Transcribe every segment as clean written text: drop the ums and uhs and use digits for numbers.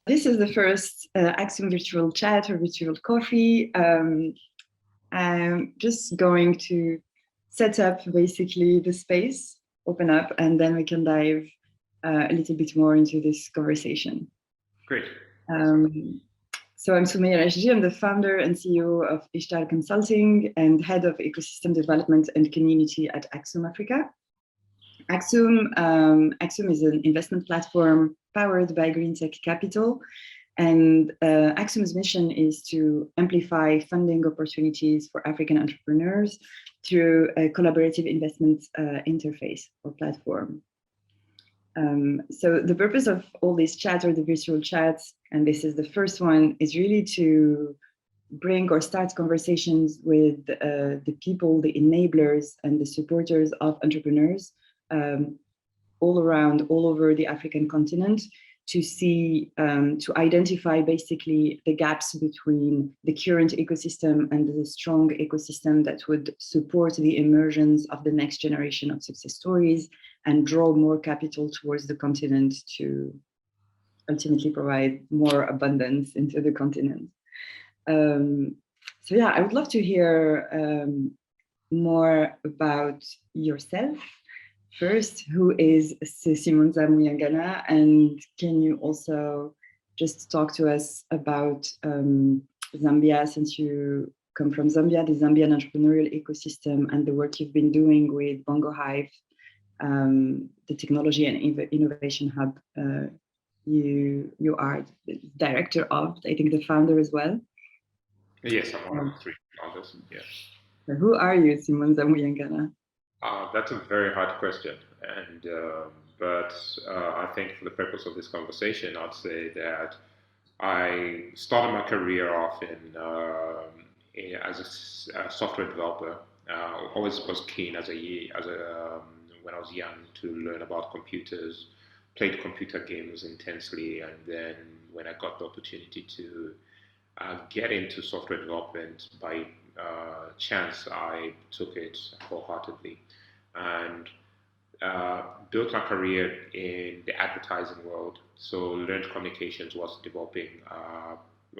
This is the first AXUM Virtual Chat or Virtual Coffee. I'm just going to set up basically the space, open up, and then we can dive a little bit more into this conversation. Great. So I'm Soumeya Rachedi. I'm the founder and CEO of Ishtar Consulting and head of ecosystem development and community at AXUM Africa. AXUM is an investment platform powered by Green Tech Capital. And AXUM's mission is to amplify funding opportunities for African entrepreneurs through a collaborative investment interface or platform. So the purpose of all these chats or the virtual chats, and this is the first one, is really to bring or start conversations with the people, the enablers and the supporters of entrepreneurs all over the African continent, to see, to identify basically the gaps between the current ecosystem and the strong ecosystem that would support the emergence of the next generation of success stories and draw more capital towards the continent to ultimately provide more abundance into the continent. So yeah, I would love to hear more about yourself. First, who is Simunza Muyangana, and can you also just talk to us about Zambia, since you come from Zambia, the Zambian entrepreneurial ecosystem and the work you've been doing with Bongo Hive, the technology and innovation hub you are the director of, I think the founder as well. Yes, I'm one of the three founders, yes. So who are you, Simunza Muyangana? That's a very hard question, and but I think for the purpose of this conversation, I'd say that I started my career off as a software developer. Always was keen when I was young to learn about computers, played computer games intensely, and then when I got the opportunity to get into software development by chance, I took it wholeheartedly and built my career in the advertising world. So learned communications, was developing,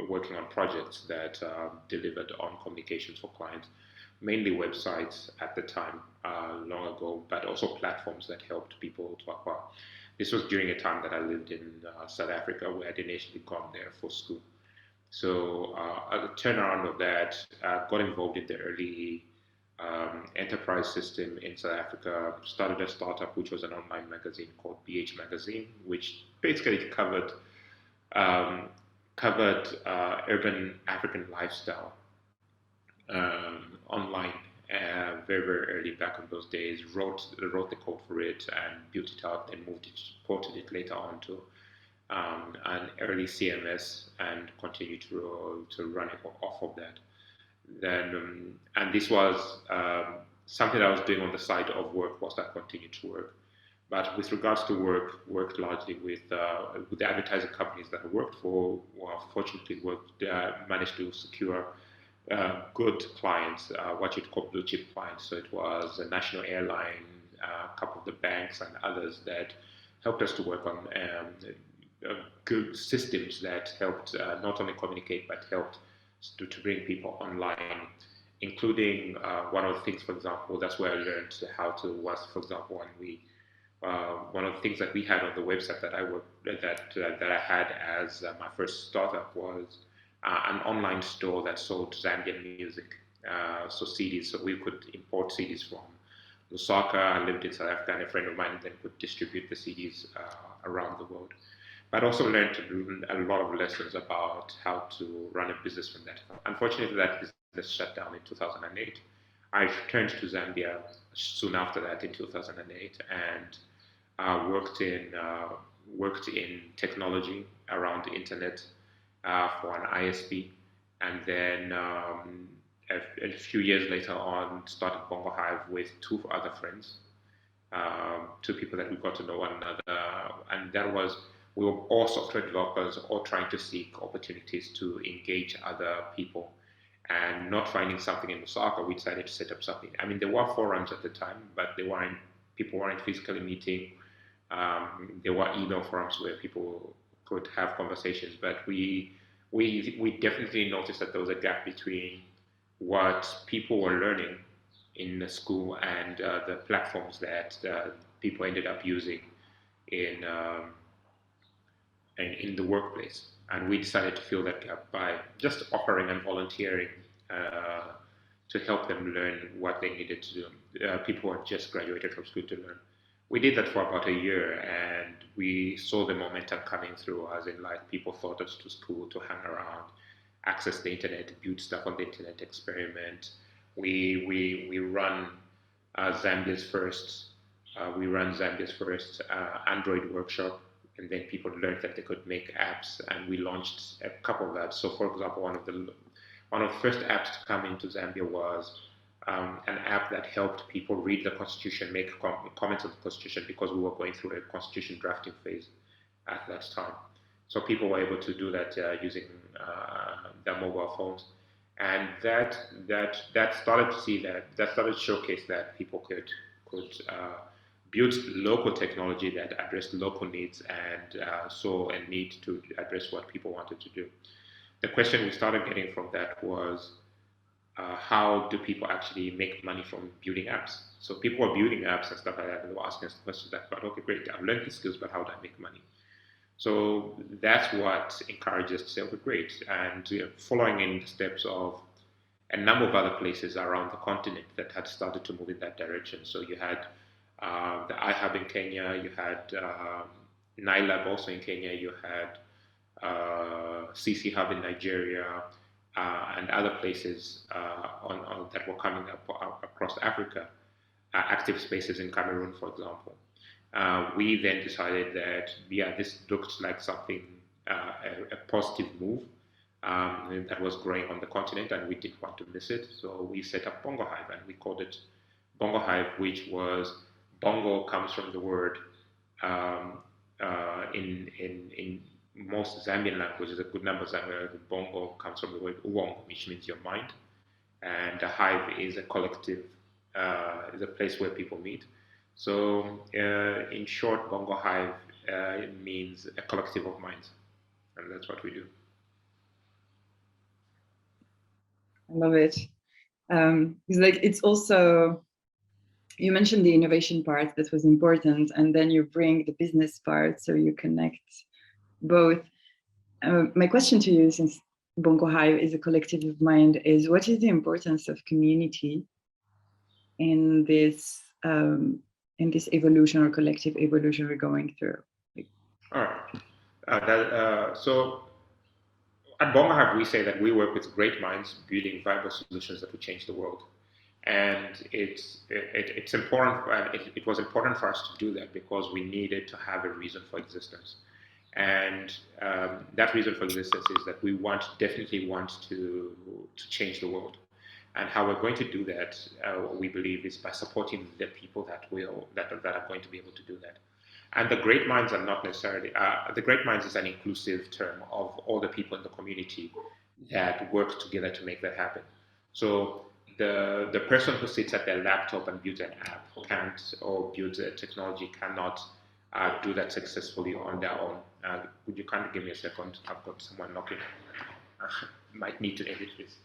working on projects that delivered on communications for clients, mainly websites at the time, long ago, but also platforms that helped people to acquire. This was during a time that I lived in South Africa, where I'd initially gone there for school. So at the turnaround of that, got involved in the early enterprise system in South Africa, started a startup which was an online magazine called BH Magazine, which basically covered urban African lifestyle online very, very early back in those days, wrote the code for it and built it out, then ported it later on to an early CMS and continued to run it off of that. Then, and this was something that I was doing on the side of work whilst I continued to work. But with regards to worked largely with the advertising companies that I worked for. Well, fortunately, managed to secure good clients, what you'd call blue chip clients. So it was a national airline, a couple of the banks, and others that helped us to work on good systems that helped not only communicate but helped to bring people online, including one of the things, for example, that's where I learned how to was, for example, when we one of the things that we had on the website that I had as my first startup was an online store that sold Zambian music, so CDs. So we could import CDs from Lusaka. I lived in South Africa, and a friend of mine then could distribute the CDs around the world. But also learned a lot of lessons about how to run a business from that. Unfortunately, that business shut down in 2008. I returned to Zambia soon after that in 2008 and worked in technology around the internet for an ISP, and then a few years later on started Bongo Hive with two other friends, two people that we got to know one another, and that was. We were all software developers, all trying to seek opportunities to engage other people, and not finding something in Lusaka, we decided to set up something. I mean, there were forums at the time, but people weren't physically meeting. There were email forums where people could have conversations, but we definitely noticed that there was a gap between what people were learning in the school and the platforms that people ended up using in in the workplace. And we decided to fill that gap by just offering and volunteering to help them learn what they needed to do. People who had just graduated from school to learn. We did that for about a year, and we saw the momentum coming through, as in like people thought us to school to hang around, access the internet, build stuff on the internet, experiment. We run Zambia's first. We run Zambia's first Android workshop, and then people learned that they could make apps, and we launched a couple of apps. So, for example, one of the first apps to come into Zambia was an app that helped people read the Constitution, make comments on the Constitution, because we were going through a Constitution drafting phase at that time. So people were able to do that using their mobile phones, and that started to see that started to showcase that people could build local technology that addressed local needs and saw a need to address what people wanted to do. The question we started getting from that was, how do people actually make money from building apps? So people were building apps and stuff like that, and they were asking us questions like, "But okay, great, I've learned these skills, but how do I make money?" So that's what encouraged us to say, "Okay, great," and following in the steps of a number of other places around the continent that had started to move in that direction. So you had the iHub in Kenya, you had NILAB also in Kenya, you had CC Hub in Nigeria, and other places that were coming up across Africa, active spaces in Cameroon, for example. We then decided that, yeah, this looked like something, a positive move that was growing on the continent, and we didn't want to miss it. So we set up Bongo Hive, and we called it Bongo Hive, which was, Bongo comes from the word in most Zambian languages, a good number of Zambian, Bongo comes from the word Uwongo, which means your mind, and a hive is a collective, is a place where people meet. So in short, Bongo Hive means a collective of minds, and that's what we do. I love it. It's like, it's also, you mentioned the innovation part that was important, and then you bring the business part, so you connect both. My question to you, since Bongo Hive is a collective of mind, is what is the importance of community in this evolution or collective evolution we're going through? All right. So at Bongo Hive, we say that we work with great minds building viable solutions that will change the world. And it's important. It was important for us to do that because we needed to have a reason for existence. And that reason for existence is that we definitely want to change the world. And how we're going to do that, we believe, is by supporting the people that are going to be able to do that. And the great minds are not necessarily, the great minds is an inclusive term of all the people in the community that work together to make that happen. So the person who sits at their laptop and builds an app can't, or builds a technology cannot do that successfully on their own. Would you kindly give me a second? I've got someone knocking. Might need to edit this.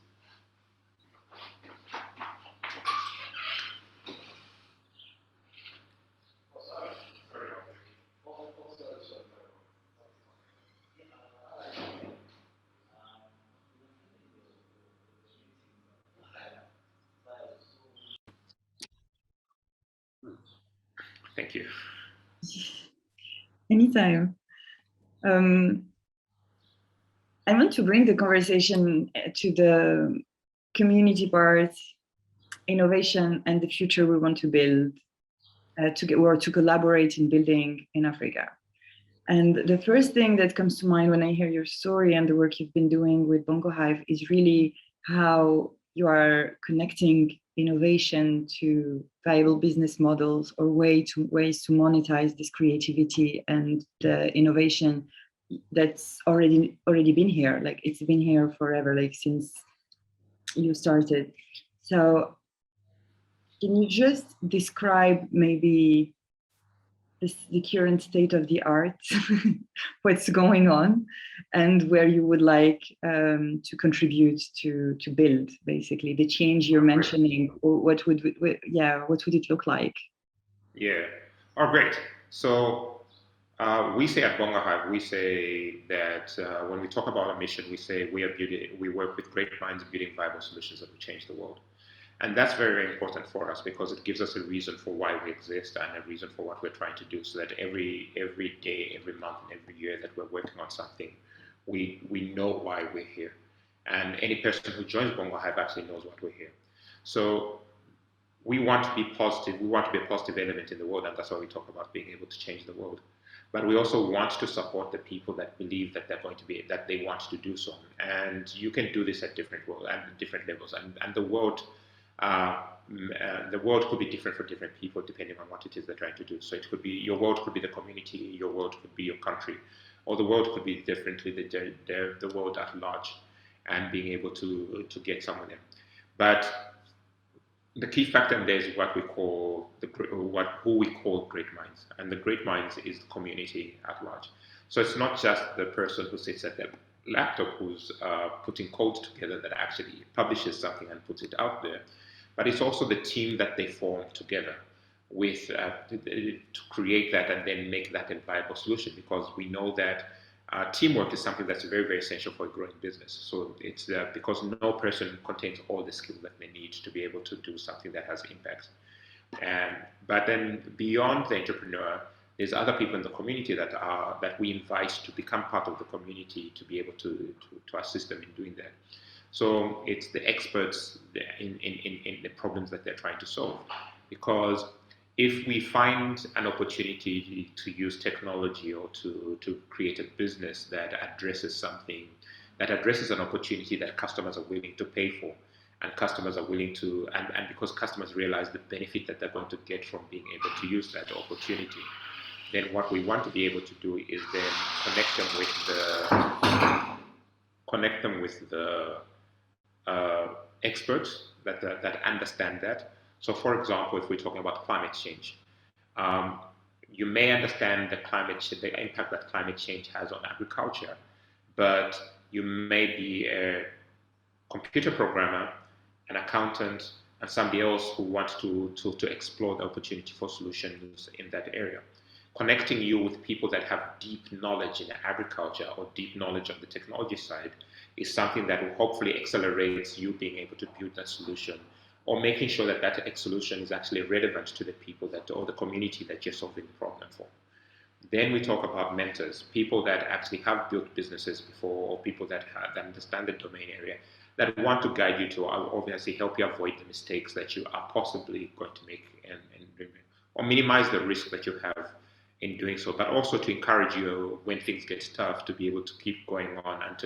Thank you. Anytime. I want to bring the conversation to the community part, innovation, and the future we want to build, to collaborate in building in Africa. And the first thing that comes to mind when I hear your story and the work you've been doing with Bongo Hive is really how you are connecting innovation to viable business models or ways to monetize this creativity and the innovation that's already been here. Like, it's been here forever, like since you started. So can you just describe maybe the current state of the art, what's going on, and where you would like to contribute to build basically the change you're mentioning, or what would it look like? Yeah. Oh, great. So we say at Bonga Hive, we say that when we talk about our mission, we say we work with great minds building viable solutions that will change the world. And that's very, very important for us because it gives us a reason for why we exist and a reason for what we're trying to do. So that every day, every month, and every year that we're working on something, we know why we're here. And any person who joins Bongo Hive actually knows what we're here. So we want to be positive. We want to be a positive element in the world, and that's why we talk about being able to change the world. But we also want to support the people that believe that they're going to be that they want to do so. And you can do this at different levels, and the world could be different for different people depending on what it is they're trying to do. So it could be your world could be the community, your world could be your country, or the world could be differently the world at large, and being able to get someone there. But the key factor in there is what we call who we call great minds, and the great minds is the community at large. So it's not just the person who sits at the laptop who's putting code together that actually publishes something and puts it out there, but it's also the team that they form together with to create that and then make that a viable solution, because we know that teamwork is something that's very, very essential for a growing business. So it's because no person contains all the skills that they need to be able to do something that has impact. And but then beyond the entrepreneur, there's other people in the community that we invite to become part of the community to be able to assist them in doing that. So it's the experts in the problems that they're trying to solve, because if we find an opportunity to use technology or to create a business that addresses something, that addresses an opportunity that customers are willing to pay for, and customers are willing to, and because customers realize the benefit that they're going to get from being able to use that opportunity, then what we want to be able to do is then connect them with the experts that understand that. So, for example, if we're talking about climate change, um, you may understand the impact that climate change has on agriculture, but you may be a computer programmer, an accountant, and somebody else who wants to explore the opportunity for solutions in that area. Connecting you with people that have deep knowledge in agriculture or deep knowledge of the technology side is something that will hopefully accelerate you being able to build that solution, or making sure that that solution is actually relevant to the people or the community that you're solving the problem for. Then we talk about mentors, people that actually have built businesses before, or people that understand the domain area, that want to guide you to obviously help you avoid the mistakes that you are possibly going to make, or minimize the risk that you have in doing so, but also to encourage you when things get tough to be able to keep going on and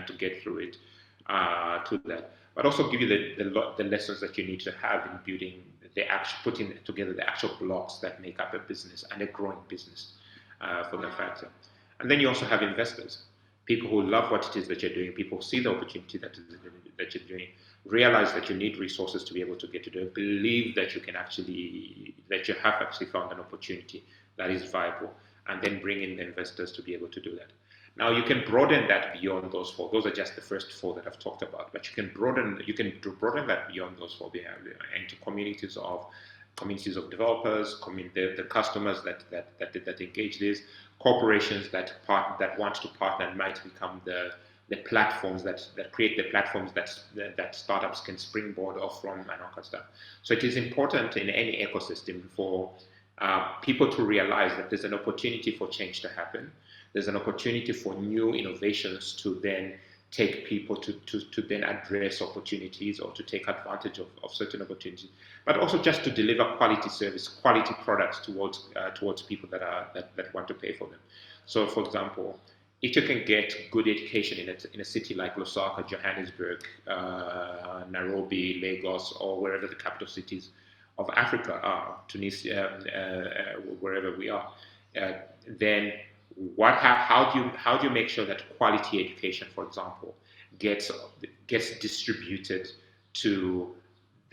to get through it, to that. But also give you the lessons that you need to have in building putting together the actual blocks that make up a business and a growing business, for that factor. And then you also have investors, people who love what it is that you're doing, people who see the opportunity that you're doing, realize that you need resources to be able to get to do it, believe that you have actually found an opportunity that is viable, and then bring in the investors to be able to do that. Now you can broaden that beyond those four. Those are just the first four that I've talked about, but you can broaden that beyond those four into communities of developers, the customers that engage this, corporations that want to partner and might become the platforms that create the platforms that startups can springboard off from, and all that stuff. So it is important in any ecosystem for people to realize that there's an opportunity for change to happen. There's an opportunity for new innovations to then take people to then address opportunities or to take advantage of certain opportunities, but also just to deliver quality service, quality products towards people that want to pay for them. So, for example, if you can get good education in a city like Lusaka, Johannesburg, Nairobi, Lagos, or wherever the capital cities of Africa are, Tunisia, wherever we are, then how do you make sure that quality education, for example, gets distributed to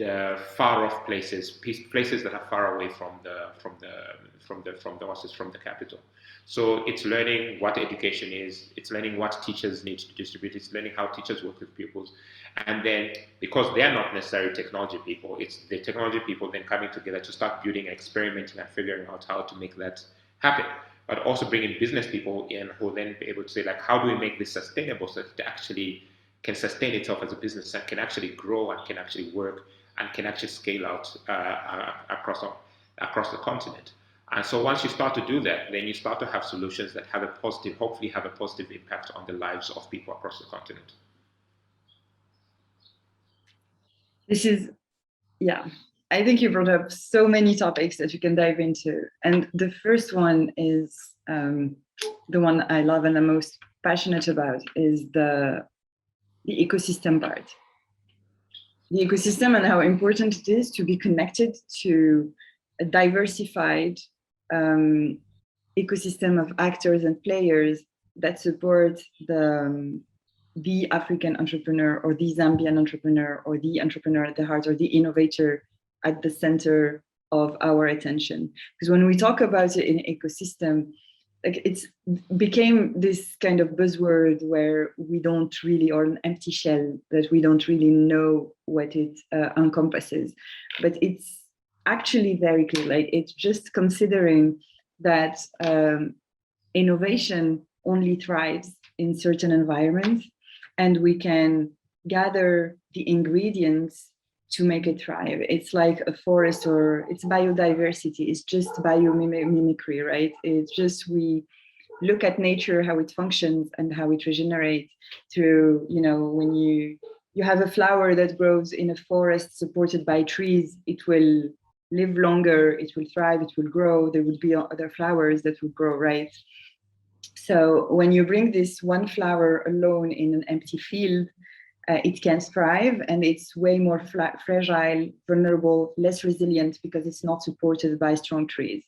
the far off places, places that are far away from the capital. So it's learning what education is. It's learning what teachers need to distribute. It's learning how teachers work with pupils, and then because they are not necessarily technology people, it's the technology people then coming together to start building, experimenting, and figuring out how to make that happen. But also bringing business people in who will then be able to say, like, how do we make this sustainable so that it actually can sustain itself as a business and can actually grow and can actually work and can actually scale out across the continent. And so once you start to do that, then you start to have solutions that have a positive, hopefully have a positive impact on the lives of people across the continent. This is, yeah, I think you brought up so many topics that you can dive into. And the first one is the one I love and I'm most passionate about is the ecosystem part. The ecosystem and how important it is to be connected to a diversified ecosystem of actors and players that support the African entrepreneur or the Zambian entrepreneur or the entrepreneur at the heart or the innovator at the center of our attention. Because when we talk about it in ecosystem, like it's became this kind of buzzword where we don't really, or an empty shell that we don't really know what it encompasses. But it's actually very clear. Like it's just considering that innovation only thrives in certain environments, and we can gather the ingredients to make it thrive. It's like a forest, or it's biodiversity. It's just biomimicry, right? It's just we look at nature, how it functions and how it regenerates through, you know, when you have a flower that grows in a forest supported by trees, it will live longer, it will thrive, it will grow. There would be other flowers that would grow, right? So when you bring this one flower alone in an empty field, it can thrive, and it's way more fragile, vulnerable, less resilient because it's not supported by strong trees.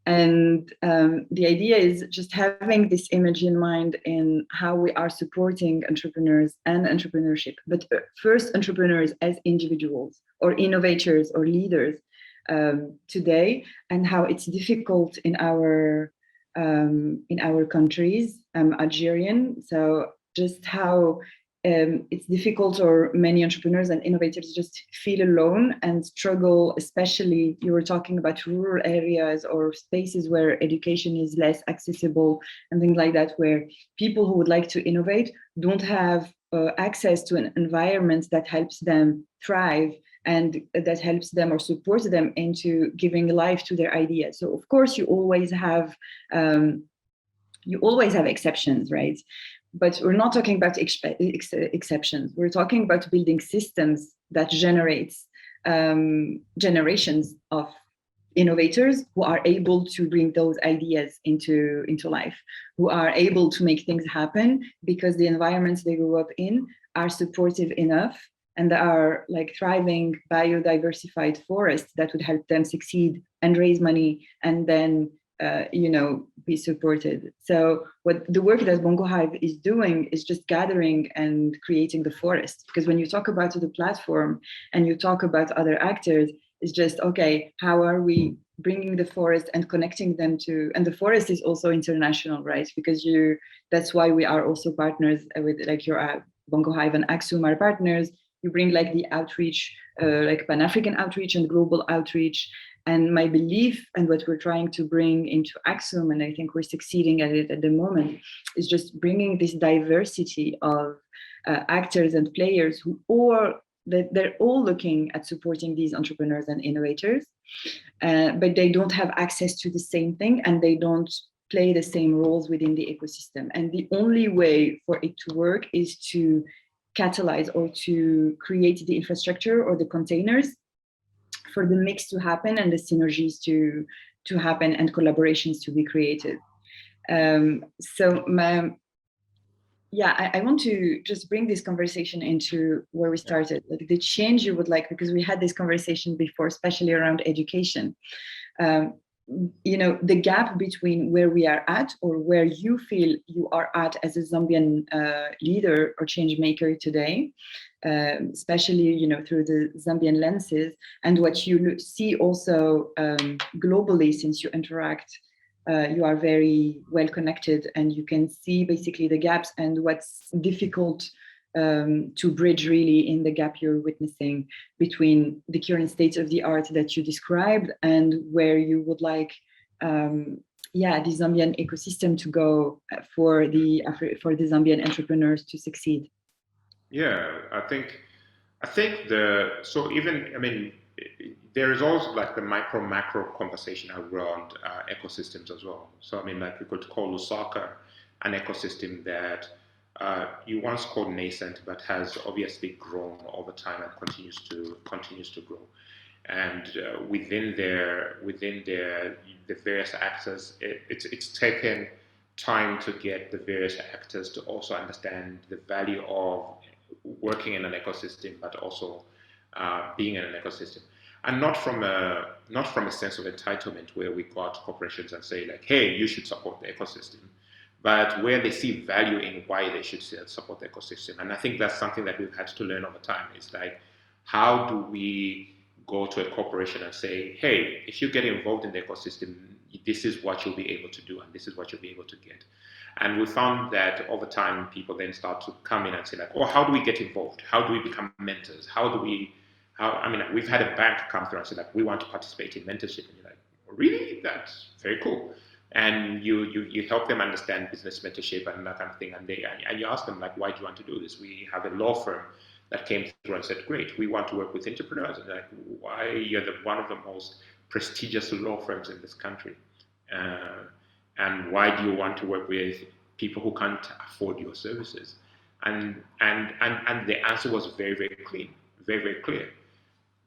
And the idea is just having this image in mind in how we are supporting entrepreneurs and entrepreneurship, but first entrepreneurs as individuals or innovators or leaders today, and how it's difficult in our countries. I'm Algerian, so just how it's difficult, or many entrepreneurs and innovators just feel alone and struggle, especially you were talking about rural areas or spaces where education is less accessible and things like that, where people who would like to innovate don't have access to an environment that helps them thrive and that helps them or supports them into giving life to their ideas. So of course you always have exceptions, right? But we're not talking about exceptions. We're talking about building systems that generates generations of innovators who are able to bring those ideas into life, who are able to make things happen because the environments they grew up in are supportive enough, and there are like thriving biodiversified forests that would help them succeed and raise money and then be supported. So what the work that Bongo Hive is doing is just gathering and creating the forest. Because when you talk about the platform and you talk about other actors, it's just, okay, how are we bringing the forest and connecting them to, and the forest is also international, right? Because that's why we are also partners with like your Bongo Hive and AXUM are partners. You bring like the outreach, like Pan-African outreach and global outreach. And my belief and what we're trying to bring into AXUM, and I think we're succeeding at it at the moment, is just bringing this diversity of actors and players they're all looking at supporting these entrepreneurs and innovators, but they don't have access to the same thing and they don't play the same roles within the ecosystem. And the only way for it to work is to catalyze or to create the infrastructure or the containers for the mix to happen and the synergies to happen and collaborations to be created. I want to just bring this conversation into where we started, like the change you would like, because we had this conversation before, especially around education. the gap between where we are at, or where you feel you are at as a Zambian leader or change maker today, especially through the Zambian lenses, and what you see also globally, since you interact. You are very well connected, and you can see basically the gaps and what's difficult to bridge really in the gap you're witnessing between the current state of the art that you described and where you would like the Zambian ecosystem to go for the Zambian entrepreneurs to succeed. Yeah, I think there is also like the micro macro conversation around ecosystems as well. So I mean, like we could call Lusaka an ecosystem that you once called nascent, but has obviously grown over time and continues to grow. And within the various actors, it's taken time to get the various actors to also understand the value of working in an ecosystem, but also being in an ecosystem, and not from a sense of entitlement where we go out to corporations and say like, hey, you should support the ecosystem, but where they see value in why they should support the ecosystem. And I think that's something that we've had to learn over time. It's like, how do we go to a corporation and say, hey, if you get involved in the ecosystem, this is what you'll be able to do, and this is what you'll be able to get. And we found that over time, people then start to come in and say like, oh, how do we get involved? How do we become mentors? We've had a bank come through and say like, we want to participate in mentorship. And you're like, oh, really? That's very cool. And you help them understand business mentorship and that kind of thing. And you ask them like, why do you want to do this? We have a law firm that came through and said, great, we want to work with entrepreneurs. And like, why? You're one of the most prestigious law firms in this country. And why do you want to work with people who can't afford your services? And the answer was very, very clean, very, very clear.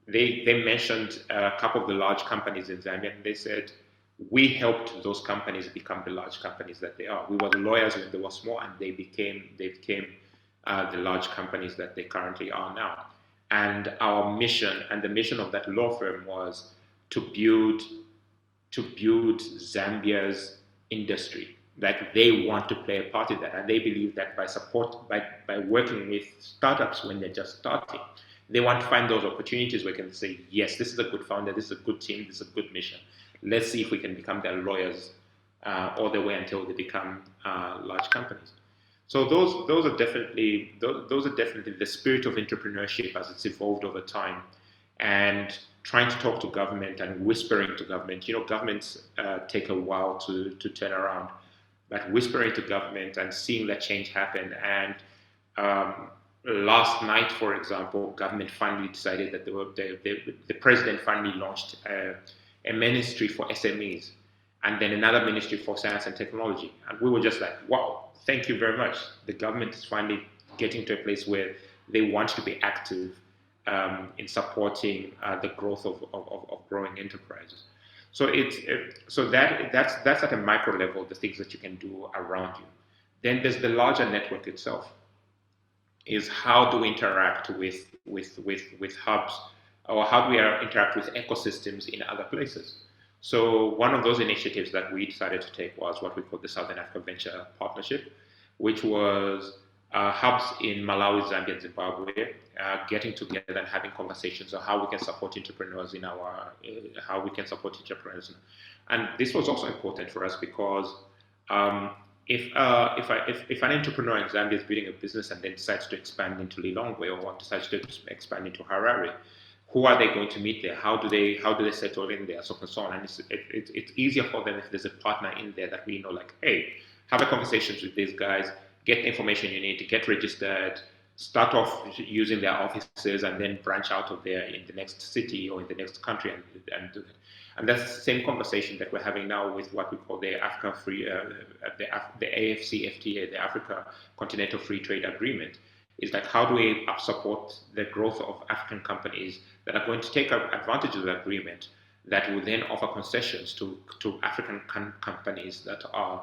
They mentioned a couple of the large companies in Zambia, and they said, we helped those companies become the large companies that they are. We were the lawyers when they were small, and they became the large companies that they currently are now. And our mission, and the mission of that law firm, was to build Zambia's industry. Like, they want to play a part in that, and they believe that by working with startups when they're just starting, they want to find those opportunities where they can say, yes, this is a good founder, this is a good team, this is a good mission. Let's see if we can become their lawyers all the way until they become large companies. So those are definitely the spirit of entrepreneurship as it's evolved over time, and trying to talk to government and whispering to government. Governments take a while to turn around, but whispering to government and seeing that change happen. And last night, for example, government finally decided that the president finally launched a ministry for SMEs, and then another ministry for science and technology. And we were just like, wow, thank you very much. The government is finally getting to a place where they want to be active in supporting the growth of growing enterprises. So that's at a micro level, the things that you can do around you. Then there's the larger network itself. Is how do we interact with hubs, or how do we interact with ecosystems in other places? So one of those initiatives that we decided to take was what we call the Southern Africa Venture Partnership, which was hubs in Malawi, Zambia, and Zimbabwe, getting together and having conversations on how we can support entrepreneurs And this was also important for us because if an entrepreneur in Zambia is building a business and then decides to expand into Lilongwe, or decides to expand into Harare, who are they going to meet there? How do they settle in there? So on. And it's easier for them if there's a partner in there that we know, like, hey, have a conversation with these guys, get the information you need to get registered, start off using their offices, and then branch out of there in the next city or in the next country and do that. And that's the same conversation that we're having now with what we call the the AFCFTA, the Africa Continental Free Trade Agreement. Is like, how do we support the growth of African companies that are going to take advantage of the agreement, that will then offer concessions to African companies that are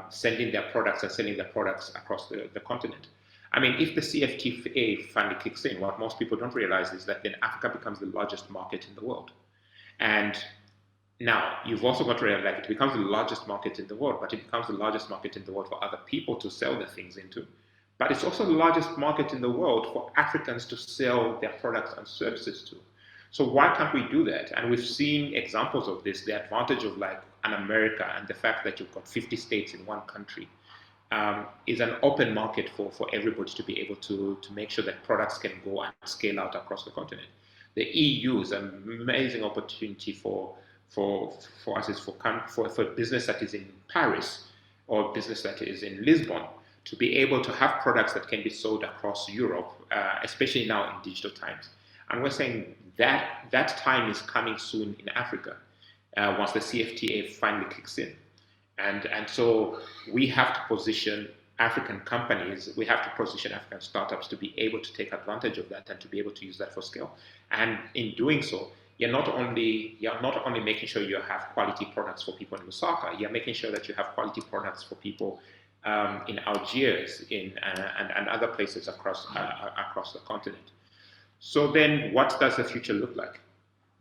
sending their products and selling their products across the continent. I mean, if the CFTA finally kicks in, what most people don't realize is that then Africa becomes the largest market in the world. And Now, you've also got to realize like, it becomes the largest market in the world, but it becomes the largest market in the world for other people to sell their things into. But it's also the largest market in the world for Africans to sell their products and services to. So why can't we do that? And we've seen examples of this, the advantage of like an America and the fact that you've got 50 states in one country is an open market for everybody to be able to make sure that products can go and scale out across the continent. The EU is an amazing opportunity for for us is for a business that is in Paris or a business that is in Lisbon to be able to have products that can be sold across Europe, especially now in digital times. And we're saying that that time is coming soon in Africa once the CFTA finally kicks in. And so we have to position African companies, we have to position African startups to be able to take advantage of that and to be able to use that for scale. And in doing so, you're not only making sure you have quality products for people in Lusaka, you're making sure that you have quality products for people in Algiers, and other places across the continent. So then, what does the future look like?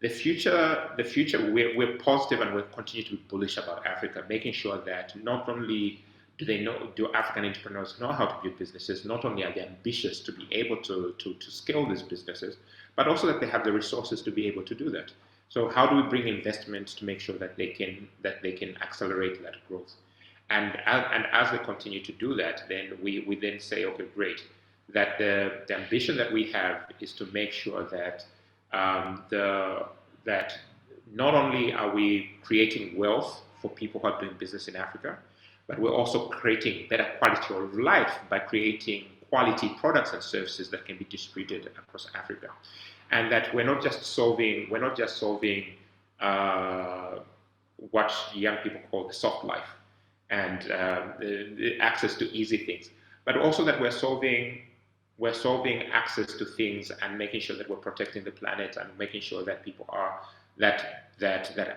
The future, we're positive and we'll continue to be bullish about Africa, making sure that not only do African entrepreneurs know how to build businesses, not only are they ambitious to be able to scale these businesses, but also that they have the resources to be able to do that. So how do we bring investments to make sure that they can accelerate that growth? And as they continue to do that, then we then say, okay, great, that the ambition that we have is to make sure that that not only are we creating wealth for people who are doing business in Africa, but we're also creating better quality of life by creating quality products and services that can be distributed across Africa, and that we're not just solving what young people call the soft life and the access to easy things, but also that we're solving access to things and making sure that we're protecting the planet and making sure that people are that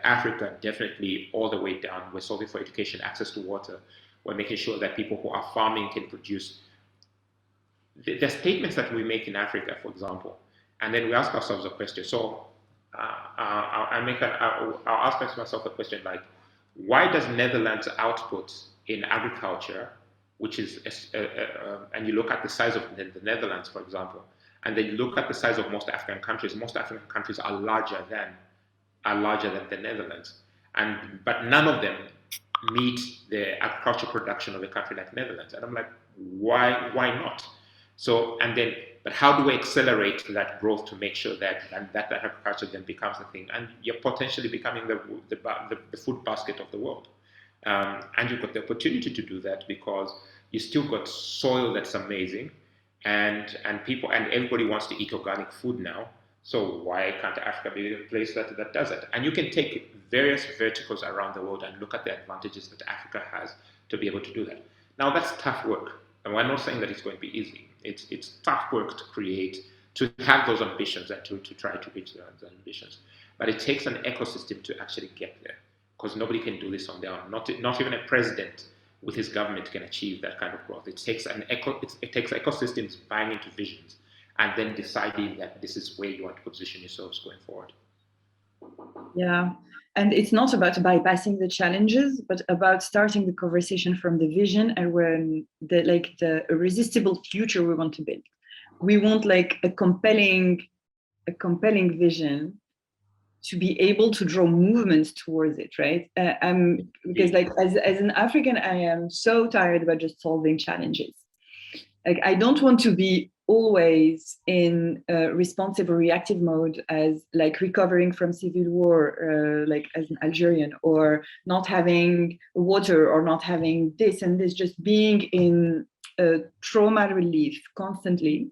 Africa definitely all the way down. We're solving for education, access to water. We're making sure that people who are farming can produce. The statements that we make in Africa, for example, and then we ask ourselves a question. So I'll ask myself a question like, why does Netherlands output in agriculture, which is, and you look at the size of the Netherlands, for example, and then you look at the size of most African countries are larger than the Netherlands, but none of them meet the agricultural production of a country like Netherlands. And I'm like, why not? So and then, but how do we accelerate that growth to make sure that agriculture then becomes a thing, and you're potentially becoming the food basket of the world. And you've got the opportunity to do that because you still got soil that's amazing, and people and everybody wants to eat organic food now. So why can't Africa be a place that does it? And you can take various verticals around the world and look at the advantages that Africa has to be able to do that. Now that's tough work, and we're not saying that it's going to be easy. It's tough work to have those ambitions and to try to reach those ambitions. But it takes an ecosystem to actually get there, because nobody can do this on their own. Not even a president with his government can achieve that kind of growth. It takes ecosystems buying into visions and then deciding that this is where you want to position yourselves going forward. Yeah, and it's not about bypassing the challenges, but about starting the conversation from the vision and when the irresistible future we want to build. We want like a compelling vision to be able to draw movements towards it, right? Because like as an African, I am so tired about just solving challenges. Like I don't want to be always in responsive or reactive mode as like recovering from civil war, like as an Algerian, or not having water or not having this and this, just being in trauma relief constantly.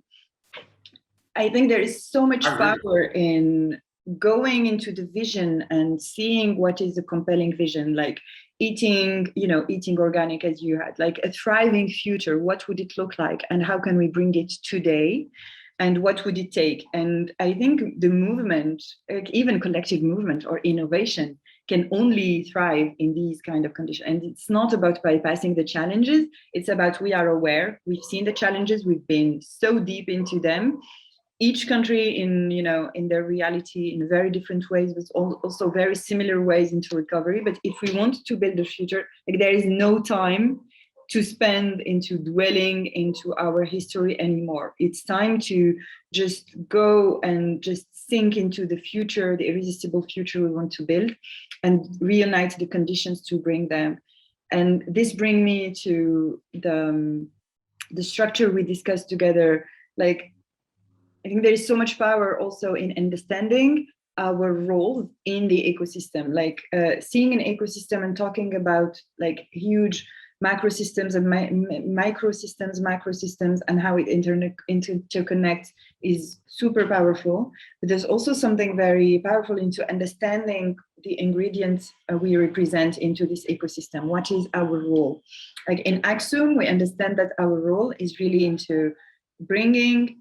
I think there is so much power in going into the vision and seeing what is a compelling vision, like eating organic as you had, like a thriving future. What would it look like, and how can we bring it today, and what would it take? And I think the movement, like even collective movement or innovation, can only thrive in these kind of conditions. And it's not about bypassing the challenges. It's about we are aware, we've seen the challenges, we've been so deep into them. each country in their reality in very different ways, but also very similar ways into recovery. But if we want to build a future, like, there is no time to spend into dwelling into our history anymore. It's time to just go and just sink into the future, the irresistible future we want to build, and reunite the conditions to bring them. And this brings me to the structure we discussed together. Like, I think there is so much power also in understanding our role in the ecosystem, like seeing an ecosystem and talking about like huge macro systems and micro systems and how it interconnects is super powerful. But there's also something very powerful into understanding the ingredients we represent into this ecosystem. What is our role? Like in AXUM, we understand that our role is really into bringing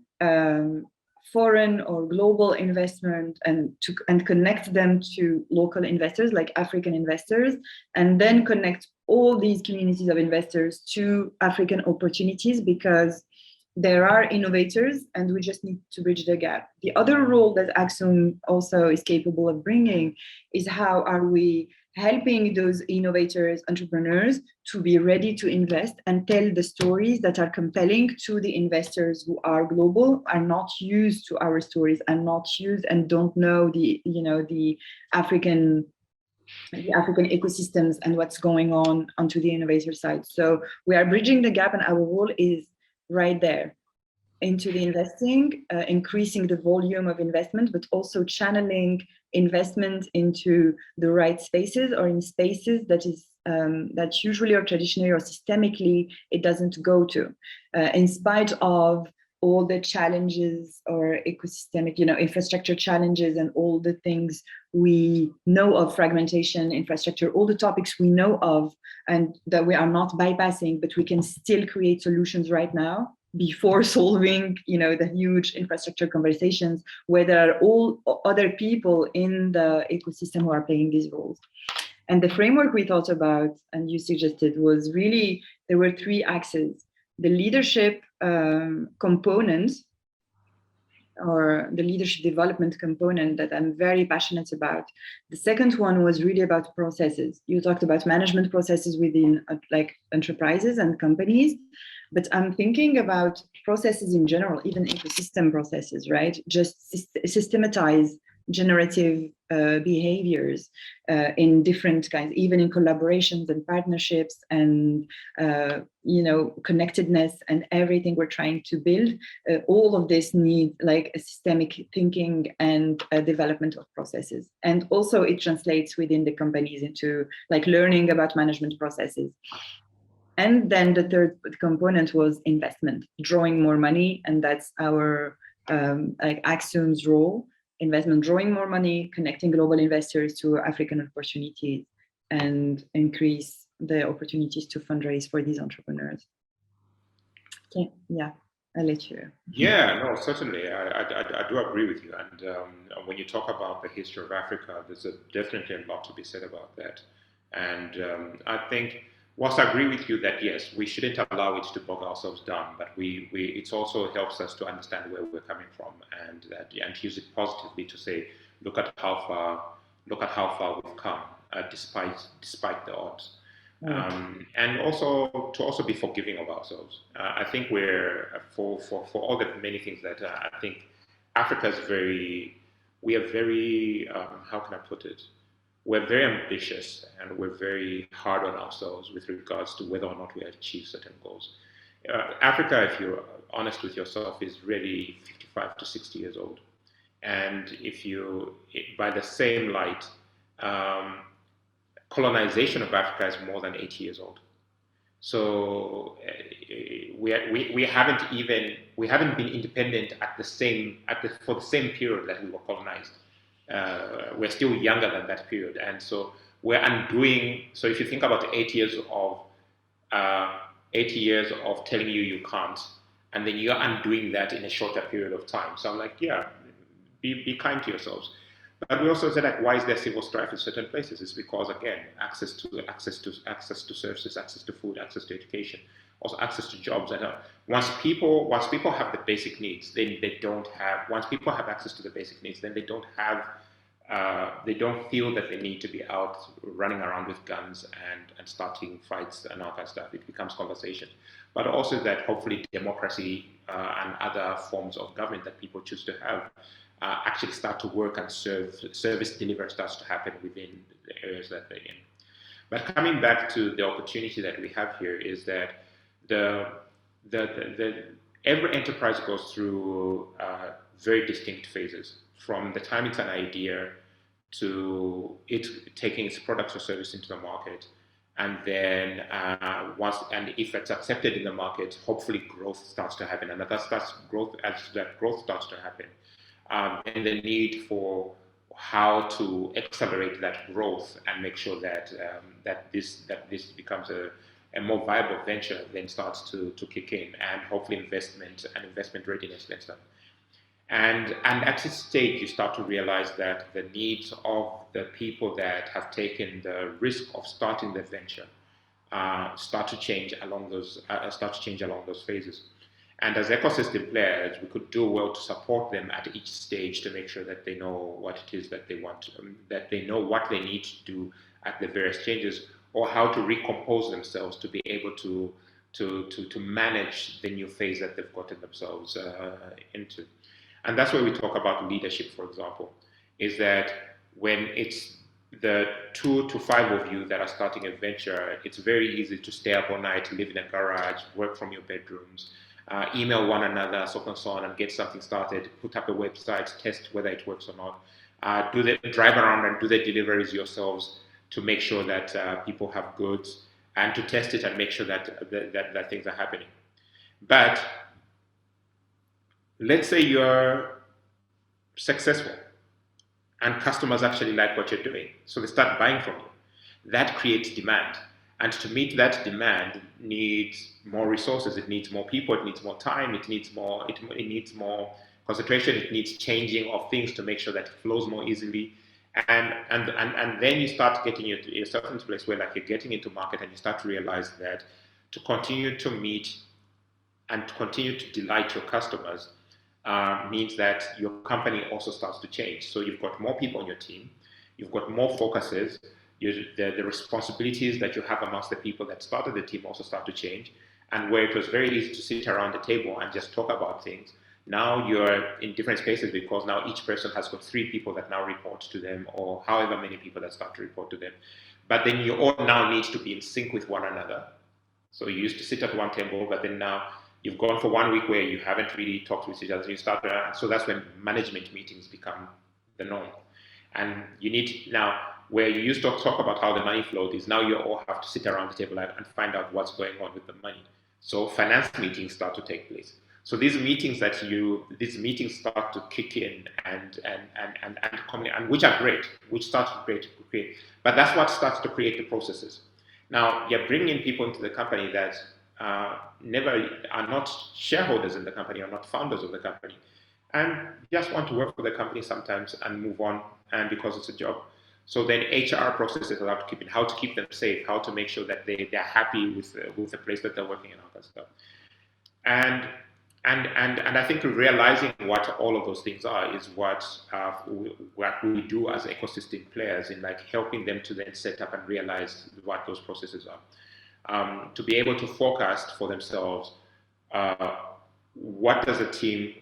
foreign or global investment and connect them to local investors like African investors, and then connect all these communities of investors to African opportunities, because there are innovators and we just need to bridge the gap. The other role that AXUM also is capable of bringing is how are we helping those innovators, entrepreneurs, to be ready to invest and tell the stories that are compelling to the investors who are global, are not used to our stories, and not used and don't know the African ecosystems and what's going on onto the innovator side. So we are bridging the gap, and our role is right there into the investing, increasing the volume of investment, but also channeling investment into the right spaces, or in spaces that usually or traditionally or systemically it doesn't go to, in spite of all the challenges or ecosystemic, infrastructure challenges and all the things we know of, fragmentation, infrastructure, all the topics we know of and that we are not bypassing, but we can still create solutions right now before solving, the huge infrastructure conversations where there are all other people in the ecosystem who are playing these roles. And the framework we thought about and you suggested was really, there were three axes: the leadership component, or the leadership development component that I'm very passionate about. The second one was really about processes. You talked about management processes within like enterprises and companies, but I'm thinking about processes in general, even ecosystem processes, right? Just systematize generative behaviors in different kinds, even in collaborations and partnerships and connectedness and everything we're trying to build. All of this needs like a systemic thinking and development of processes. And also it translates within the companies into like learning about management processes. And then the third component was investment, drawing more money, and that's our like AXUM's role. Investment, drawing more money, connecting global investors to African opportunities, and increase the opportunities to fundraise for these entrepreneurs. Okay, yeah, I'll let you. Yeah, no, certainly. I do agree with you. And when you talk about the history of Africa, there's definitely a lot to be said about that. And I think, whilst I agree with you that yes, we shouldn't allow it to bog ourselves down, but it also helps us to understand where we're coming from, and use it positively to say, look at how far we've come, despite the odds. And also to be forgiving of ourselves. I think we're for all the many things that I think Africa is we are very how can I put it? We're very ambitious and we're very hard on ourselves with regards to whether or not we achieve certain goals. Africa, if you're honest with yourself, is really 55 to 60 years old, and by the same light. Colonization of Africa is more than 80 years old. So we haven't been independent for the same period that we were colonized. We're still younger than that period, and so we're undoing. So if you think about 80 years of telling you can't, and then you're undoing that in a shorter period of time. So I'm like, yeah, be kind to yourselves. But we also said, like, why is there civil strife in certain places? It's because, again, access to services, access to food, access to education. also access to jobs. And once people have the basic needs, then they don't have. Once people have access to the basic needs, then they don't have. They don't feel that they need to be out running around with guns and starting fights and all that stuff. It becomes conversation, but also that hopefully democracy and other forms of government that people choose to have actually start to work and service delivery starts to happen within the areas that they're in. But coming back to the opportunity that we have here is that the every enterprise goes through very distinct phases, from the time it's an idea to it taking its products or service into the market, and then if it's accepted in the market, hopefully growth starts to happen, and as that growth starts to happen, and the need for how to accelerate that growth and make sure that this becomes a more viable venture then starts to kick in, and hopefully investment readiness then starts. And at this stage, you start to realize that the needs of the people that have taken the risk of starting the venture start to change along those phases. And as ecosystem players, we could do well to support them at each stage to make sure that they know what it is that they want, that they know what they need to do at the various changes, or how to recompose themselves to be able to manage the new phase that they've gotten themselves into. And that's where we talk about leadership, for example, is that when it's the 2 to 5 of you that are starting a venture, it's very easy to stay up all night, live in a garage, work from your bedrooms, email one another, so on and so on, and get something started, put up a website, test whether it works or not, drive around and do the deliveries yourselves to make sure that people have goods, and to test it and make sure that things are happening. But let's say you're successful and customers actually like what you're doing, so they start buying from you. That creates demand. And to meet that demand needs more resources, it needs more people, it needs more time, it needs more concentration, it needs changing of things to make sure that it flows more easily. And then you start getting yourself into a place where, like, you're getting into market, and you start to realize that to continue to meet and to continue to delight your customers means that your company also starts to change. So you've got more people on your team, you've got more focuses, the responsibilities that you have amongst the people that started the team also start to change. And where it was very easy to sit around the table and just talk about things, now you're in different spaces, because now each person has got 3 people that now report to them, or however many people that start to report to them. But then you all now need to be in sync with one another. So you used to sit at one table, but then now you've gone for 1 week where you haven't really talked with each other. You start, so that's when management meetings become the norm. And you need now, where you used to talk about how the money flowed, is now you all have to sit around the table and find out what's going on with the money. So finance meetings start to take place. So these meetings start to kick in and which are great, which starts to create. But that's what starts to create the processes. Now you're bringing in people into the company that never are not shareholders in the company, or not founders of the company, and just want to work for the company sometimes and move on, and because it's a job. So then HR processes are how to keep them safe, how to make sure that they're happy with the place that they're working in, all that stuff. And I think realizing what all of those things are is what we do as ecosystem players, in like helping them to then set up and realize what those processes are, to be able to forecast for themselves what does a team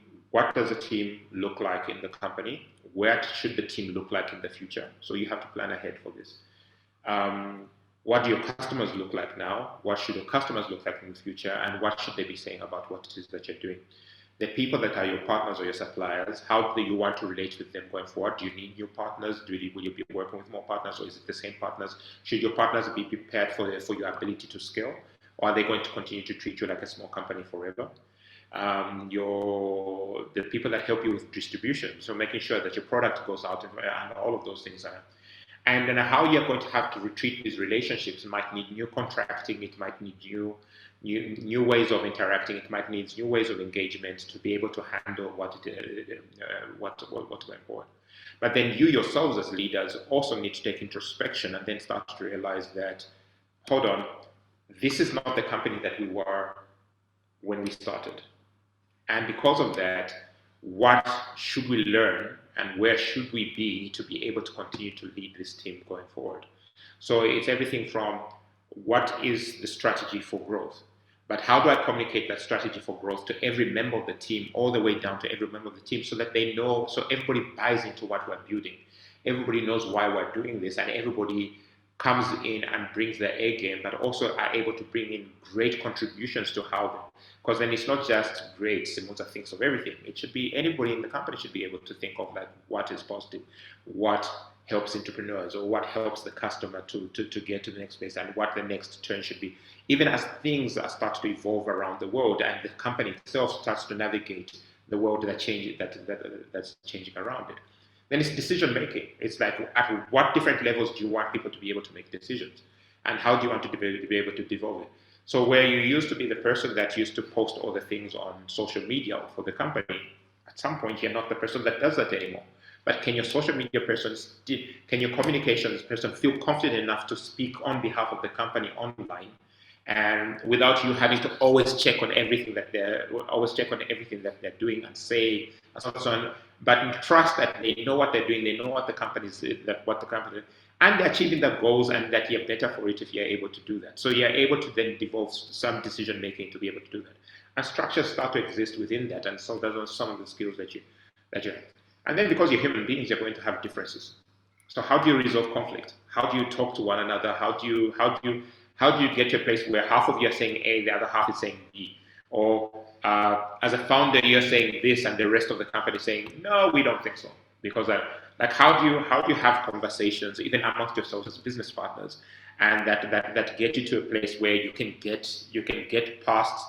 look like in the company, where should the team look like in the future. So you have to plan ahead for this. What do your customers look like now? What should your customers look like in the future? And what should they be saying about what it is that you're doing? The people that are your partners or your suppliers, how do you want to relate with them going forward? Do you need new partners? Will you be working with more partners, or is it the same partners? Should your partners be prepared for your ability to scale? Or are they going to continue to treat you like a small company forever? The people that help you with distribution, so making sure that your product goes out, and all of those things are. And then how you're going to have to retreat these relationships. It might need new contracting, it might need new ways of interacting, it might need new ways of engagement to be able to handle what's going forward. But then you yourselves as leaders also need to take introspection and then start to realize that, hold on, this is not the company that we were when we started. And because of that, what should we learn and where should we be to be able to continue to lead this team going forward? So it's everything from what is the strategy for growth, but how do I communicate that strategy for growth to every member of the team, all the way down to every member of the team, so that they know, so everybody buys into what we're building. Everybody knows why we're doing this, and everybody comes in and brings their A game, but also are able to bring in great contributions to how, because then it's not just great, Simunza thinks of everything. It should be, anybody in the company should be able to think of like what is positive, what helps entrepreneurs, or what helps the customer to get to the next place, and what the next turn should be. Even as things are start to evolve around the world and the company itself starts to navigate the world that's changing around it. Then it's decision making. It's like at what different levels do you want people to be able to make decisions, and how do you want to be able to devolve it? So where you used to be the person that used to post all the things on social media for the company, at some point you're not the person that does that anymore. But can your social media person, can your communications person feel confident enough to speak on behalf of the company online, and without you having to always check on everything that they're doing and say and so on, but trust that they know what they're doing, they know what the company is, and they're achieving their goals, and that you're better for it if you're able to do that. So you're able to then devolve some decision making to be able to do that, and structures start to exist within that, and so those are some of the skills that you have. And then because you're human beings, you're going to have differences. So how do you resolve conflict? How do you talk to one another? How do you get to a place where half of you are saying A, the other half is saying B? Or as a founder, you're saying this, and the rest of the company is saying, no, we don't think so. Because like how do you have conversations even amongst yourselves as business partners, and that get you to a place where you can get past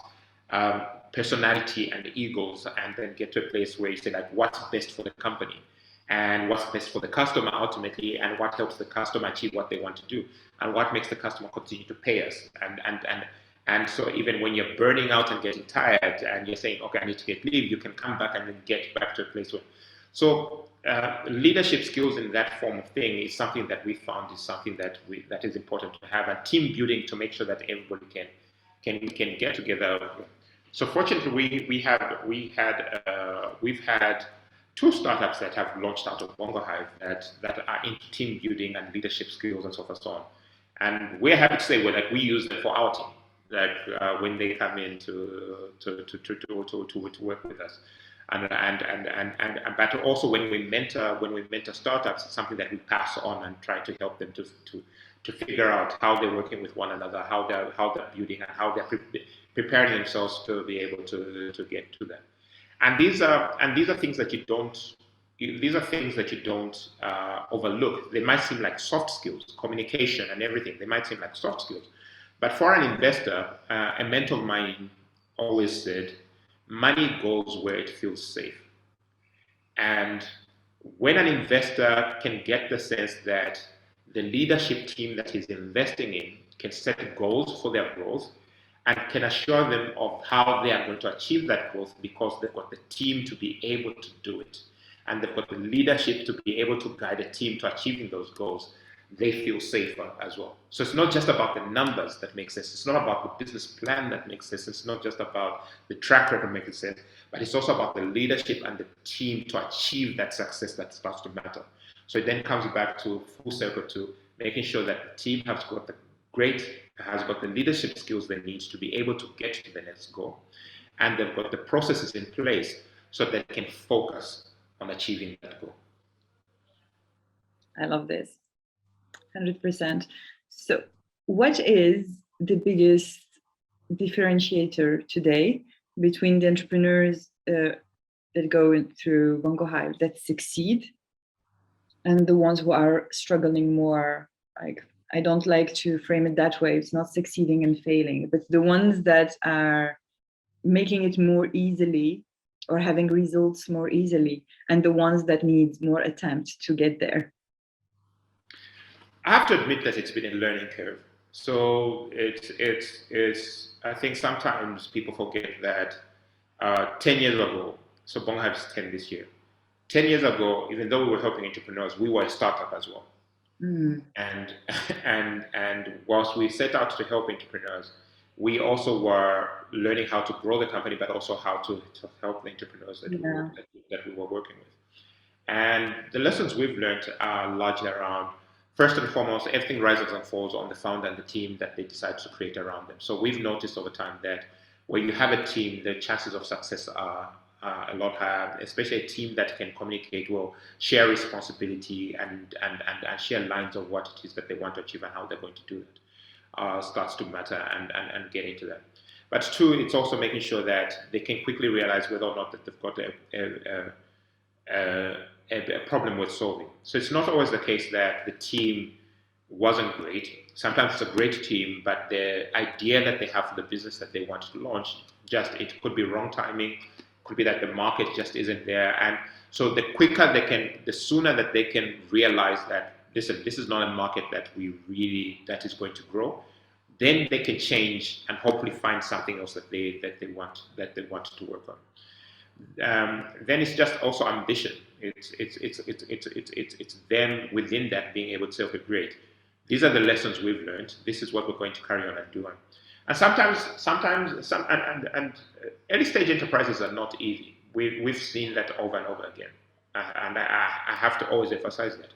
personality and egos, and then get to a place where you say like what's best for the company, and what's best for the customer ultimately, and what helps the customer achieve what they want to do, and what makes the customer continue to pay us. And so even when you're burning out and getting tired and you're saying, okay, I need to get leave, you can come back and then get back to a place where. So leadership skills in that form of thing is something that we found is something that is important to have, and team building to make sure that everybody can get together. So fortunately, we've had two startups that have launched out of Bongo Hive that are into team building and leadership skills and so forth and so on. And we're happy to say we use them for our team, when they come in to work with us. And but also when we mentor startups, it's something that we pass on and try to help them to figure out how they're working with one another, how they're building, and how they're preparing themselves to be able to get to that. And these are things that you don't. These are things that you don't overlook. They might seem like soft skills, communication and everything. They might seem like soft skills, but for an investor, a mentor of mine always said, "Money goes where it feels safe." And when an investor can get the sense that the leadership team that he's investing in can set goals for their growth and can assure them of how they are going to achieve that growth because they've got the team to be able to do it, and they've got the leadership to be able to guide a team to achieving those goals, they feel safer as well. So it's not just about the numbers that make sense. It's not about the business plan that makes sense. It's not just about the track record making sense, but it's also about the leadership and the team to achieve that success that starts to matter. So it then comes back to full circle to making sure that the team has got the leadership skills they need to be able to get to the next goal, and they've got the processes in place so they can focus on achieving that goal. I love this. 100%. So what is the biggest differentiator today between the entrepreneurs that go through Bongo Hive that succeed and the ones who are struggling more? Like, I don't like to frame it that way. It's not succeeding and failing, but the ones that are making it more easily or having results more easily, and the ones that need more attempt to get there. I have to admit that it's been a learning curve. So it's I think sometimes people forget that 10 years ago, so Bonga is 10 this year. 10 years ago, even though we were helping entrepreneurs, we were a startup as well. Mm. And and whilst we set out to help entrepreneurs, we also were learning how to grow the company, but also how to help the entrepreneurs Yeah. that we were working with. And the lessons we've learned are largely around, first and foremost, everything rises and falls on the founder and the team that they decide to create around them. So we've noticed over time that when you have a team, the chances of success are a lot higher, especially a team that can communicate well, share responsibility, and share lines of what it is that they want to achieve and how they're going to do it. Starts to matter and get into that. But two, it's also making sure that they can quickly realize whether or not that they've got a, a problem with solving. So it's not always the case that the team wasn't great. Sometimes it's a great team, but the idea that they have for the business that they want to launch, just it could be wrong timing, could be that the market just isn't there. And so the quicker they can, the sooner that they can realize that, listen, this is not a market that that is going to grow, then they can change and hopefully find something else that they want to work on. Then it's just also ambition. It's them within that being able to say, okay, great. These are the lessons we've learned. This is what we're going to carry on and do. And sometimes, early stage enterprises are not easy. We've seen that over and over again, and I have to always emphasize that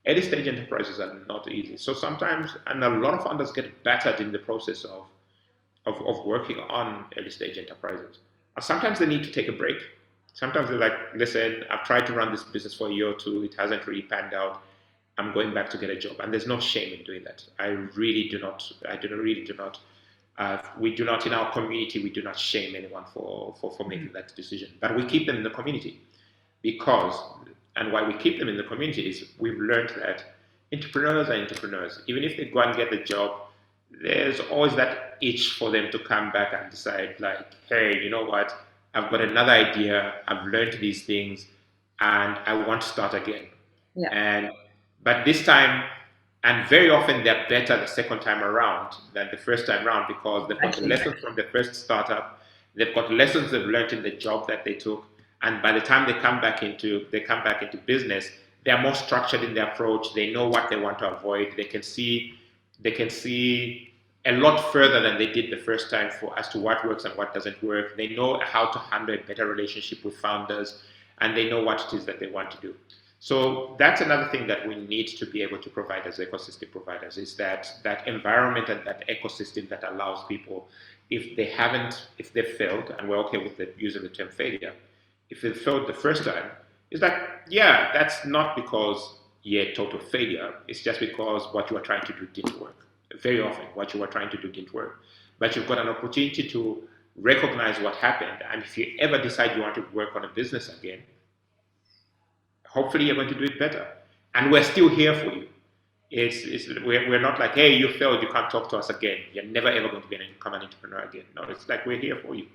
early stage enterprises are not easy. So sometimes, and a lot of founders get battered in the process of working on early stage enterprises. And sometimes they need to take a break. Sometimes they're like, listen, I've tried to run this business for a year or two, it hasn't really panned out. I'm going back to get a job. And there's no shame in doing that. Really do not. We do not, in our community, we do not shame anyone for making that decision. But we keep them in the community because, and why we keep them in the community is we've learned that entrepreneurs are entrepreneurs. Even if they go and get the job, there's always that itch for them to come back and decide, like, hey, you know what? I've got another idea. I've learned these things, and I want to start again. Yeah. And but this time, and very often they're better the second time around than the first time around because they've got the Actually. lessons from the first startup. They've got lessons they've learned in the job that they took, and by the time they come back into business, they are more structured in their approach. They know what they want to avoid. They can see a lot further than they did the first time for as to what works and what doesn't work. They know how to handle a better relationship with founders, and they know what it is that they want to do. So that's another thing that we need to be able to provide as ecosystem providers is that environment and that ecosystem that allows people, if they've failed, and we're okay with using the term failure, if they failed the first time, is that, yeah, that's not because you're total failure. It's just because what you were trying to do didn't work. Very often, what you were trying to do didn't work. But you've got an opportunity to recognize what happened. And if you ever decide you want to work on a business again, hopefully you're going to do it better. And we're still here for you. We're not like, hey, you failed, you can't talk to us again. You're never ever going to become an entrepreneur again. No, it's like we're here for you.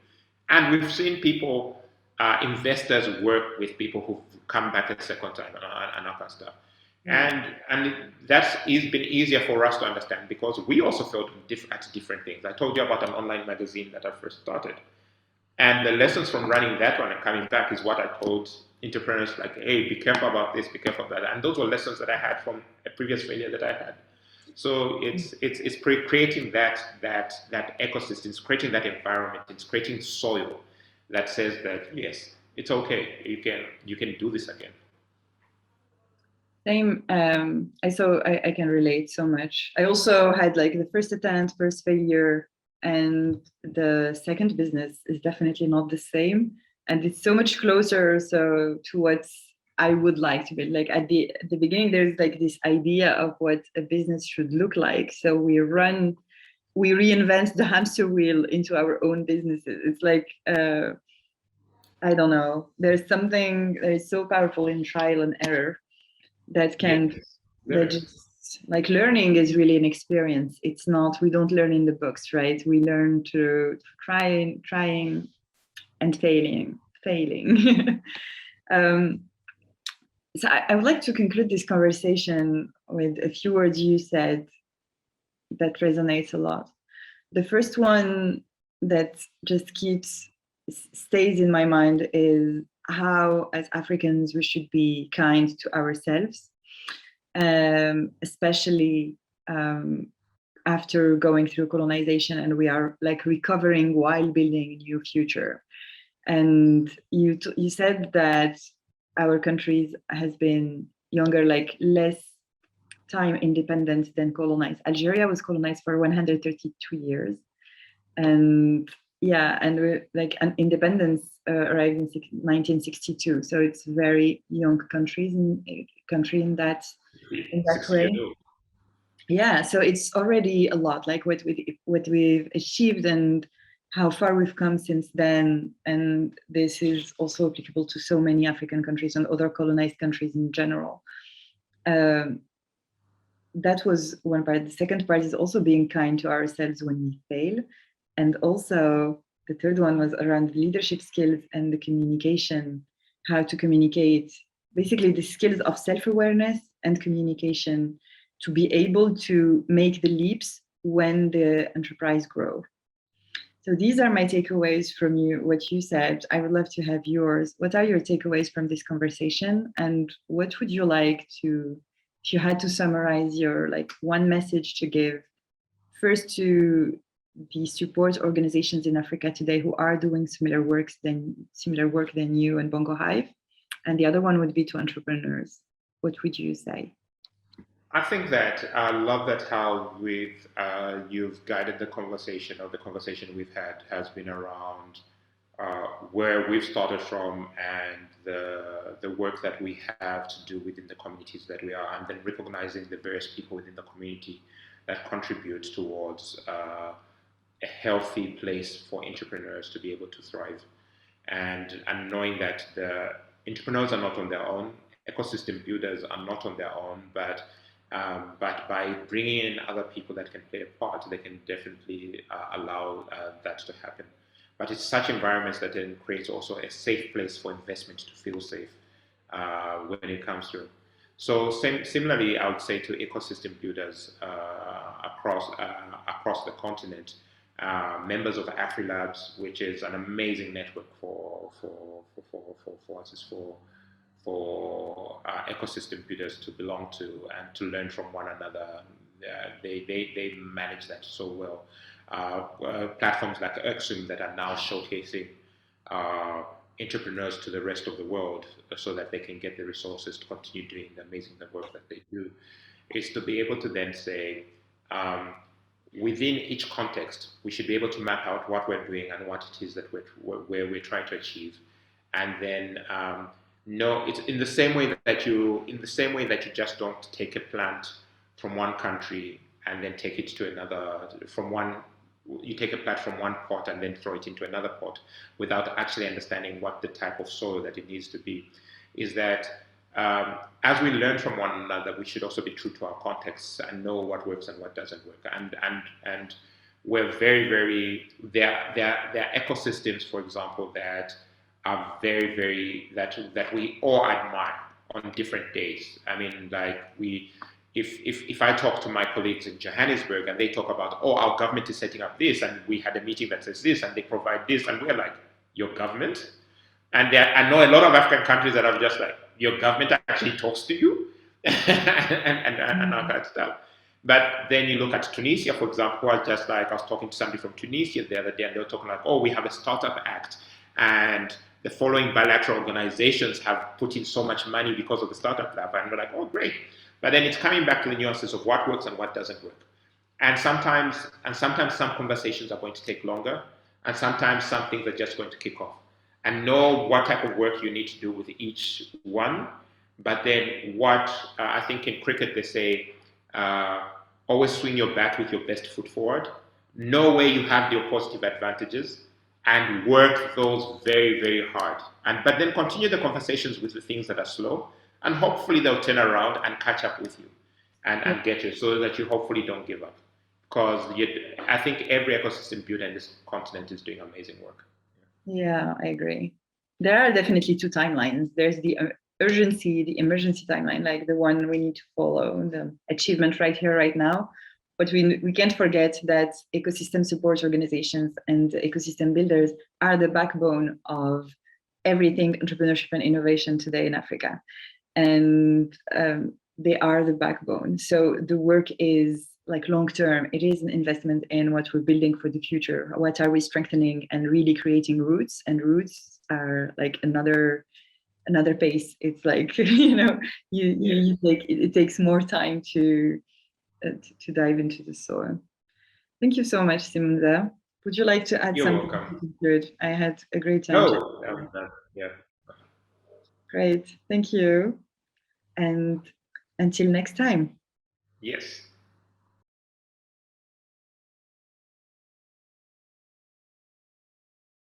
And we've seen people, investors work with people who've come back a second time and all that stuff. And that's been easier for us to understand because we also failed at different things. I told you about an online magazine that I first started. And the lessons from running that one and coming back is what I told entrepreneurs like, hey, be careful about this, be careful about that. And those were lessons that I had from a previous failure that I had. So it's creating that ecosystem, it's creating that environment, it's creating soil that says that yes, it's okay, you can do this again. Same. I can relate so much. I also had like the first attempt, first failure, and the second business is definitely not the same, and it's so much closer to what I would like to be. Like at the beginning, there's like this idea of what a business should look like. So we reinvent the hamster wheel into our own businesses. It's like I don't know. There's something that is so powerful in trial and error that can that just like learning is really an experience. It's not, we don't learn in the books, right? We learn to trying and failing. So I would like to conclude this conversation with a few words you said that resonates a lot. The first one that just stays in my mind is how, as Africans, we should be kind to ourselves. especially after going through colonization, and we are like recovering while building a new future. And you said that our countries has been younger, like less time independent than colonized. Algeria was colonized for 132 years, and yeah, and like an independence arrived in 1962. So it's very young country in that 60 years way. old. Yeah, so it's already a lot, like what we've achieved and how far we've come since then. And this is also applicable to so many African countries and other colonized countries in general. That was one part. The second part is also being kind to ourselves when we fail. And also the third one was around leadership skills and the communication, how to communicate, basically the skills of self-awareness and communication to be able to make the leaps when the enterprise grows. So these are my takeaways from you, what you said. I would love to have yours. What are your takeaways from this conversation? And what would you like to, if you had to summarize your like one message to give first to the support organizations in Africa today who are doing similar work than you and Bongo Hive, and the other one would be to entrepreneurs. What would you say? I think that I love that how you've guided the conversation, or the conversation we've had has been around where we've started from and the work that we have to do within the communities that we are, and then recognizing the various people within the community that contribute towards a healthy place for entrepreneurs to be able to thrive, and knowing that the entrepreneurs are not on their own, ecosystem builders are not on their own, but by bringing in other people that can play a part, they can definitely allow that to happen. But it's such environments that then creates also a safe place for investment to feel safe when it comes to. So similarly, I would say to ecosystem builders across the continent, members of AfriLabs, which is an amazing network for us, for ecosystem builders to belong to and to learn from one another. They manage that so well. Platforms like AXUM that are now showcasing entrepreneurs to the rest of the world so that they can get the resources to continue doing the amazing work that they do, is to be able to then say, within each context, we should be able to map out what we're doing and what it is that we're trying to achieve, and then no, it's in the same way that you just don't take a plant from one country and then take it to another. You take a plant from one pot and then throw it into another pot without actually understanding what the type of soil that it needs to be. Is that as we learn from one another, we should also be true to our contexts and know what works and what doesn't work. And we're very there are ecosystems, for example, that are very that we all admire on different days. I mean, like if I talk to my colleagues in Johannesburg and they talk about, oh, our government is setting up this, and we had a meeting that says this, and they provide this, and we're like, your government? And I know a lot of African countries that are just like, your government actually talks to you, and all that stuff. But then you look at Tunisia, for example. I was talking to somebody from Tunisia the other day, and they were talking like, oh, we have a startup act, and the following bilateral organizations have put in so much money because of the startup lab, and we're like, oh, great. But then it's coming back to the nuances of what works and what doesn't work. And sometimes some conversations are going to take longer, and sometimes some things are just going to kick off. And know what type of work you need to do with each one. But then I think in cricket they say, always swing your bat with your best foot forward. Know where you have your positive advantages and work those very hard. But then continue the conversations with the things that are slow, and hopefully they'll turn around and catch up with you and get you, so that you hopefully don't give up. Because I think every ecosystem builder in this continent is doing amazing work. Yeah, I agree. There are definitely two timelines. There's the urgency, the emergency timeline, like the one we need to follow, the achievement right here, right now. But we can't forget that ecosystem support organizations and ecosystem builders are the backbone of everything entrepreneurship and innovation today in Africa. And they are the backbone. So the work is like long term. It is an investment in what we're building for the future. What are we strengthening and really creating roots? And roots are like another pace. It's like you take it takes more time to dive into the soil. Thank you so much, Simunza. Would you like to add You're something welcome. to conclude? I had a great time. No, yeah. Great, thank you, and until next time. Yes.